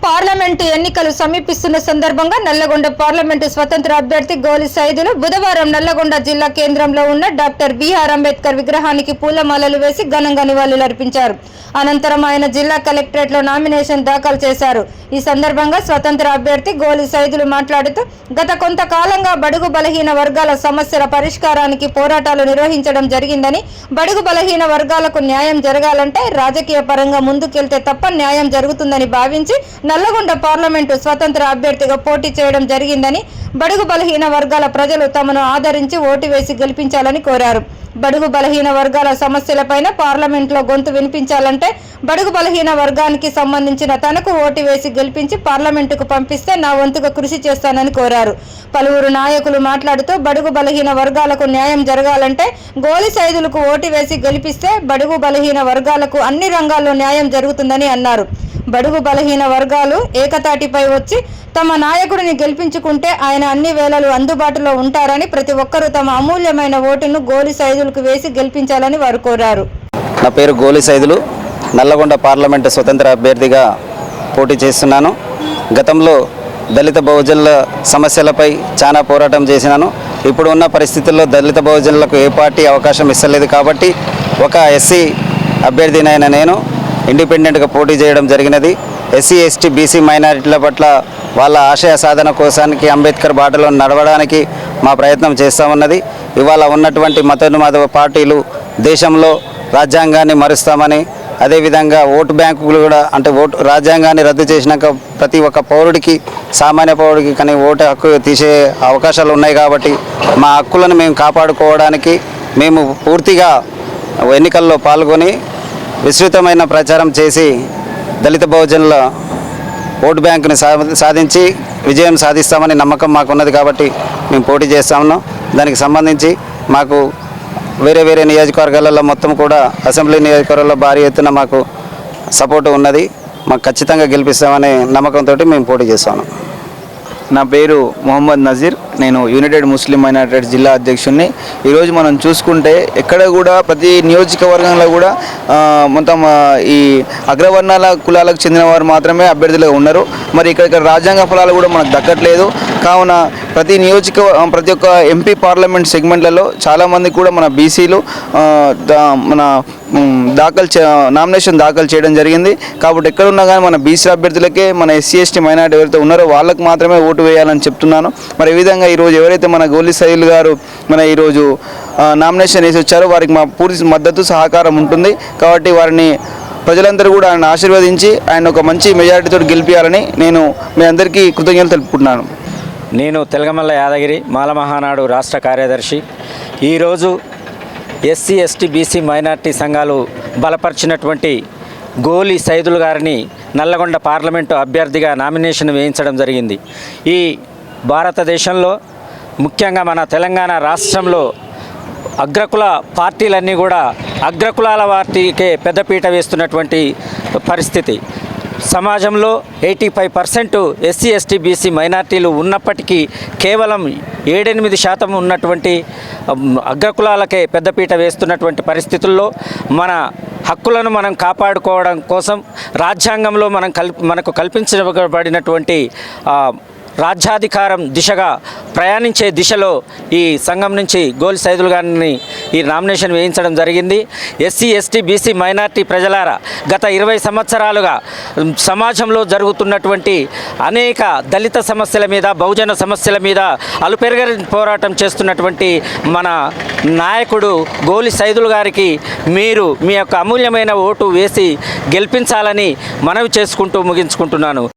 Parliament ఎన్నికలు సమీపిస్తున్న సందర్భంగా నల్లగొండ పార్లమెంటు స్వతంత్ర అభ్యర్థి గోలి సైదులు బుధవారం నల్లగొండ జిల్లా కేంద్రంలో ఉన్న డాక్టర్ బిఆర్ అంబేద్కర్ విగ్రహానికి పూలమాలలు వేసి ఘనంగా నివాళులర్పించారు. అనంతరం ఆయన జిల్లా కలెక్టరేట్లో నామినేషన్ దాఖలు చేశారు. ఈ సందర్భంగా స్వతంత్ర అభ్యర్థి గోలి సైదులు మాట్లాడుతూ గత కొంతకాలంగా బడుగు బలహీన వర్గాల సమస్యల పరిష్కారానికి పోరాటాలు నిర్వహించడం జరిగిందని, బడుగు బలహీన వర్గాలకు న్యాయం జరగాలంటే రాజకీయ పరంగా ముందుకెళ్తే తప్ప న్యాయం జరుగుతుందని భావించి నల్లగొండ పార్లమెంటు స్వతంత్ర అభ్యర్థిగా పోటీ చేయడం జరిగిందని, బడుగు బలహీన వర్గాల ప్రజలు తమను ఆదరించి ఓటు వేసి గెలిపించాలని కోరారు. బడుగు బలహీన వర్గాల సమస్యలపైన పార్లమెంట్లో గొంతు వినిపించాలంటే బడుగు బలహీన వర్గానికి సంబంధించిన తనకు ఓటు వేసి గెలిపించి పార్లమెంటుకు పంపిస్తే నా వంతుగా కృషి చేస్తానని కోరారు. పలువురు నాయకులు మాట్లాడుతూ బడుగు బలహీన వర్గాలకు న్యాయం జరగాలంటే గోలి సైదులకు ఓటు వేసి గెలిపిస్తే బడుగు బలహీన వర్గాలకు అన్ని రంగాల్లో న్యాయం జరుగుతుందని అన్నారు. బడుగు బలహీన వర్గాలు ఏకతాటిపై వచ్చి తమ నాయకుడిని గెలిపించుకుంటే ఆయన అన్ని వేళలు అందుబాటులో ఉంటారని, ప్రతి ఒక్కరూ తమ అమూల్యమైన ఓటును గోలి సైదులకు వేసి గెలిపించాలని వారు కోరారు. నా పేరు గోలి సైదులు, నల్లగొండ పార్లమెంటు స్వతంత్ర అభ్యర్థిగా పోటీ చేస్తున్నాను. గతంలో దళిత బహుజనుల సమస్యలపై చాలా పోరాటం చేసినాను. ఇప్పుడు ఉన్న పరిస్థితుల్లో దళిత బహుజనులకు ఏ పార్టీ అవకాశం ఇస్తలేదు కాబట్టి ఒక ఎస్సీ అభ్యర్థినైన నేను ఇండిపెండెంట్గా పోటీ చేయడం జరిగినది. ఎస్సీ ఎస్టీ బీసీ మైనారిటీల పట్ల వాళ్ళ ఆశయ సాధన కోసానికి అంబేద్కర్ బాటలో నడవడానికి మా ప్రయత్నం చేస్తూ ఉన్నది. ఇవాళ ఉన్నటువంటి మతోన్మాద పార్టీలు దేశంలో రాజ్యాంగాన్ని మరుస్తామని, అదేవిధంగా ఓటు బ్యాంకులు కూడా అంటే రాజ్యాంగాన్ని రద్దు చేసినాక ప్రతి ఒక్క పౌరుడికి, సామాన్య పౌరుడికి కానీ ఓటు హక్కు తీసే అవకాశాలు ఉన్నాయి కాబట్టి మా హక్కులను మేము కాపాడుకోవడానికి మేము పూర్తిగా ఎన్నికల్లో పాల్గొని విస్తృతమైన ప్రచారం చేసి దళిత బహుజనుల ఓటు బ్యాంకుని సాధించి విజయం సాధిస్తామని నమ్మకం మాకున్నది కాబట్టి మేము పోటీ చేస్తాము. దానికి సంబంధించి మాకు వేరే నియోజకవర్గాలలో మొత్తం కూడా అసెంబ్లీ నియోజకవర్గాల్లో భారీ ఎత్తున మాకు సపోర్టు ఉన్నది. మాకు ఖచ్చితంగా గెలిపిస్తామనే నమ్మకంతో మేము పోటీ చేస్తాము. నా పేరు మొహమ్మద్ నజీర్, నేను యునైటెడ్ ముస్లిం మైనారిటీస్ జిల్లా అధ్యక్షుడిని. ఈరోజు మనం చూసుకుంటే ఎక్కడ కూడా ప్రతి నియోజకవర్గంలో కూడా మొత్తం ఈ అగ్రవర్ణాల కులాలకు చెందిన వారు మాత్రమే అభ్యర్థులుగా ఉన్నారు. మరి ఇక్కడ రాజ్యాంగ ఫలాలు కూడా మనకు దక్కట్లేదు. కావున ప్రతి ఒక్క ఎంపీ పార్లమెంట్ సెగ్మెంట్లలో చాలామంది కూడా మన బీసీలు మన నామినేషన్ దాఖలు చేయడం జరిగింది. కాబట్టి ఎక్కడున్నా కానీ మన బీసీ అభ్యర్థులకే, మన ఎస్సీ ఎస్టీ మైనారిటీ ఎవరైతే ఉన్నారో వాళ్ళకు మాత్రమే ఓటు వేయాలని చెప్తున్నాను. మరి ఈ విధంగా ఈరోజు ఎవరైతే మన గోలి సైదులు గారు మన ఈరోజు నామినేషన్ వేసి వచ్చారో వారికి మా పూర్తి మద్దతు సహకారం ఉంటుంది. కాబట్టి వారిని ప్రజలందరూ కూడా ఆయన ఆశీర్వదించి ఆయన ఒక మంచి మెజారిటీతో గెలిపించాలని నేను మీ అందరికీ కృతజ్ఞతలు తెలుపుకుంటున్నాను. నేను తెలగమల్ల యాదగిరి మాల మహానాడు రాష్ట్ర కార్యదర్శి. ఈరోజు ఎస్సీ ఎస్టీ బీసీ మైనార్టీ సంఘాలు బలపరిచినటువంటి గోలి సైదులు గారిని నల్లగొండ పార్లమెంటు అభ్యర్థిగా నామినేషన్ వేయించడం జరిగింది. ఈ భారతదేశంలో ముఖ్యంగా మన తెలంగాణ రాష్ట్రంలో అగ్రకుల పార్టీలన్నీ కూడా అగ్రకులాల పార్టీకే పెద్దపీట వేస్తున్నటువంటి పరిస్థితి. సమాజంలో 85% ఎస్సీ ఎస్టీ బీసీ మైనార్టీలు ఉన్నప్పటికీ కేవలం 7-8% ఉన్నటువంటి అగ్రకులాలకే పెద్దపీట వేస్తున్నటువంటి పరిస్థితుల్లో మన హక్కులను మనం కాపాడుకోవడం కోసం రాజ్యాంగంలో మనకు కల్పించబడినటువంటి రాజ్యాధికారం దిశగా ప్రయాణించే దిశలో ఈ సంఘం నుంచి గోలి సైదులు గారిని ఈ నామినేషన్ వేయించడం జరిగింది. ఎస్సీ ఎస్టీ బీసీ మైనార్టీ ప్రజలారా, గత 20 సంవత్సరాలుగా సమాజంలో జరుగుతున్నటువంటి అనేక దళిత సమస్యల మీద, బహుజన సమస్యల మీద అలుపెరగని పోరాటం చేస్తున్నటువంటి మన నాయకుడు గోలి సైదులు గారికి మీరు మీ యొక్క అమూల్యమైన ఓటు వేసి గెలిపించాలని మనవి చేసుకుంటూ ముగించుకుంటున్నాను.